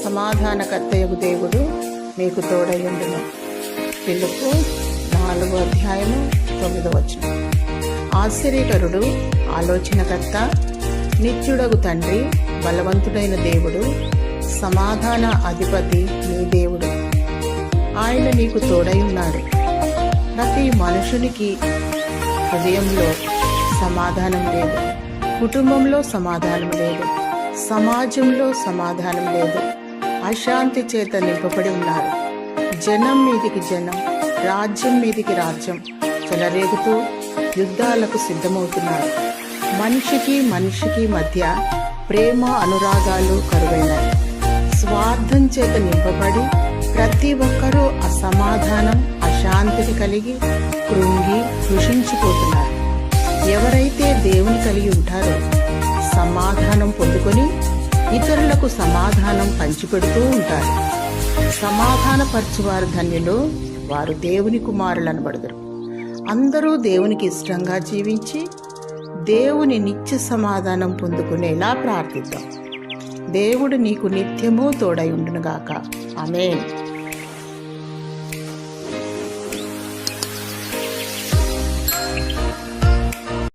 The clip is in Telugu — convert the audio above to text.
సమాధానకర్తయగు దేవుడు మీకు తోడయుండును. ఫిలిప్పు 4:9. ఆశ్చర్యకరుడు, ఆలోచనకర్త, నిత్యుడగు తండ్రి, బలవంతుడైన దేవుడు, సమాధాన అధిపతి నీ దేవుడు. ఆయన నీకు తోడయున్నాడు. ప్రతి మనుషునికి హృదయంలో సమాధానం లేదు, కుటుంబంలో సమాధానం లేదు, సమాజంలో సమాధానం లేదు. అశాంతి చేత నింపబడి ఉన్నారు. జనం మీదికి జనం, రాజ్యం మీదికి రాజ్యం చెలరేగుతూ యుద్ధాలకు సిద్ధమవుతున్నారు. మనిషికి మనిషికి మధ్య ప్రేమ అనురాగాలు కరువైనాయి. స్వార్థం చేత నింపబడి ప్రతి ఒక్కరూ అసమాధానం, అశాంతిని కలిగి కృంగి కృషించిపోతున్నారు. ఎవరైతే దేవుని కలిగి ఉంటారో సమాధానం పొందుకొని ఇతరులకు సమాధానం పంచిపెడుతూ ఉంటారు. సమాధానపరచువారు ధన్యులు, వారు దేవుని కుమారులనబడుదురు. అందరూ దేవునికి ఇష్టంగా జీవించి దేవుని నిత్య సమాధానం పొందుకునేలా ప్రార్థిద్దాం. దేవుడు నీకు నిత్యము తోడై ఉండునుగాక. ఆమేన్.